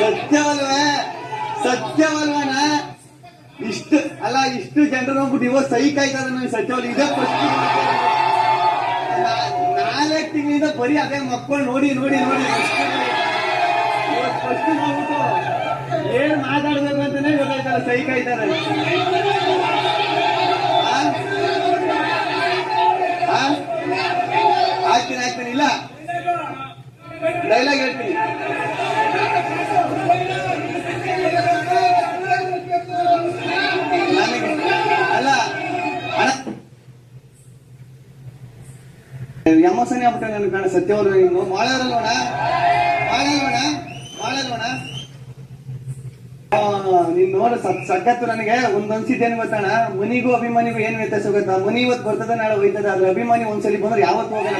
ಸತ್ಯವಲ್ವೇ ಸತ್ಯವಲ್ವನ ಇಷ್ಟು ಜನರು ಹೋಗ್ಬಿಟ್ಟು ಇವಾಗ ಸೈಕ್ ಆಯ್ತದ ನನಗೆ ಸತ್ಯವಲ್ಲ ಇದೇ ಫಸ್ಟ್ 4 ತಿಂಗಳಿಂದ ಬರೀ ಅದೇ ಮಕ್ಕಳು ನೋಡಿ ನೋಡಿ ನೋಡಿ ಫಸ್ಟ್ ನೋಡ್ಬಿಟ್ಟು ಏನ್ ಮಾತಾಡ್ಬೇಕು ಅಂತಾನೆ ಗೊತ್ತಾಯ್ತಲ್ಲ ಸೈಕ್ ಆಯ್ತಾರೆ ಆಗ್ತೀನಿ ಇಲ್ಲ ಡೈಲಾಗ್ ಹೇಳ್ತೀನಿ ಅಲ್ಲ ಎಮೋಸನೆ ಆಗ್ಬಿಟ್ಟೆ ನನ್ ಕಾಣ ಸತ್ಯವರು ಇನ್ನು ಮಾಡಲ್ವಣ ನೀನ್ ನೋಡ ಸಖತ್ತು ನನಗೆ ಒಂದೊಂದ್ಸಿದ್ದೇನು ಗೊತ್ತಣ ಮನಿಗೂ ಅಭಿಮಾನಿಗೂ ಏನ್ ವ್ಯತ್ಯಾಸ ಗೊತ್ತಾ ಮನಿ ಇವತ್ತು ಬರ್ತದೆ ನಾಳೆ ಹೋಯ್ತದೆ ಆದ್ರೆ ಅಭಿಮಾನಿ ಒಂದ್ಸಲಿ ಬಂದ್ರೆ ಯಾವತ್ತು ಹೋಗಲ್ಲ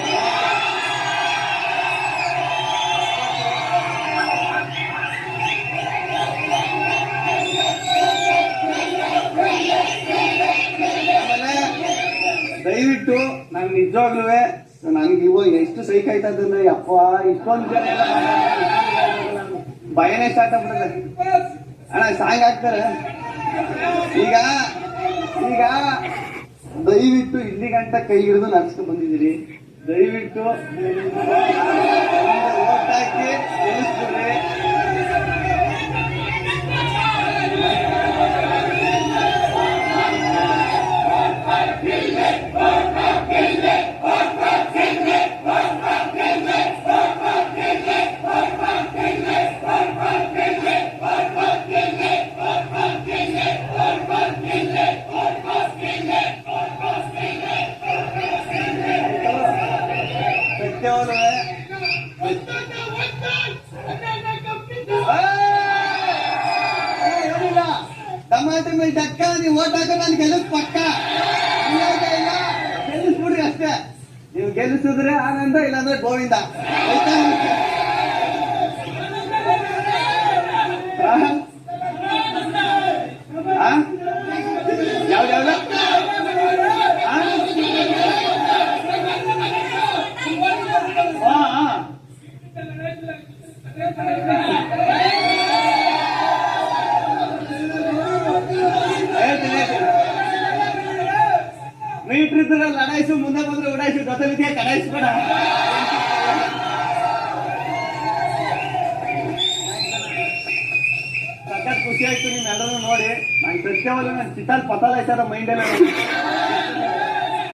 ದಯವಿಟ್ಟು ನಾನು ನಿಜವಾಗ್ಲೂ ನನ್ಗೆ ಇವಾಗ ಎಷ್ಟು ಸೈಕ್ ಆಯ್ತಂದ್ರೆ ಅಪ್ಪ ಇಷ್ಟೊಂದು ಜನ ಎಲ್ಲ ಭಯನೇ ಸ್ಟಾರ್ಟ್ ಆಗ್ಬಿಟ್ಟದೆ ಅಣ್ಣ ಸಾಂಗ್ ಹಾಕ್ತಾರೆ ಈಗ ದಯವಿಟ್ಟು ಇಲ್ಲಿ ಗಂಟ ಕೈ ಹಿಡಿದು ನಡ್ಸ್ಕೊಂಡು ಬಂದಿದ್ದೀರಿ ದಯವಿಟ್ಟು ಓಟ್ ಹಾಕಿ ಗೆಲ್ಲಿಸ್ಬಿಡ್ರಿ ಟಮಾಟೊ ಮೇಲೆ ಡಕ್ಕ ನೀವು ಓಟ್ ಹಾಕೋ ನಾನು ಗೆಲ್ಲಿಸ್ ಪಕ್ಕ ಇಲ್ಲ ಗೆಲ್ಲಿಸ್ಬಿಡ್ರಿ ಅಷ್ಟೇ ನೀವು ಗೆಲ್ಲಿಸಿದ್ರೆ ಆನಂದ ಇಲ್ಲಾಂದ್ರೆ ಗೋವಿಂದ ಯಾವ್ದಾವ್ದು ಮೀಟ್ರ್ ಇದ್ರೆ ಲಡಾಯಿಸು ಮುಂದೆ ಬಂದ್ರೆ ಉಡಾಯಿಸು ಜೊತೆ ಕಡಾಯಿಸ್ಬೇಡ ಸಖತ್ ಖುಷಿ ಆಯ್ತು ನಿಮ್ಮೆಲ್ಲರೂ ನೋಡಿ ನಂಗೆ ಸತ್ಯವಲ್ಲ ನನ್ನ ಚಿತ್ತಾಲ್ ಪತಾಲ ಆಯ್ತಾರ ಮೈಂಡೆಲ್ಲ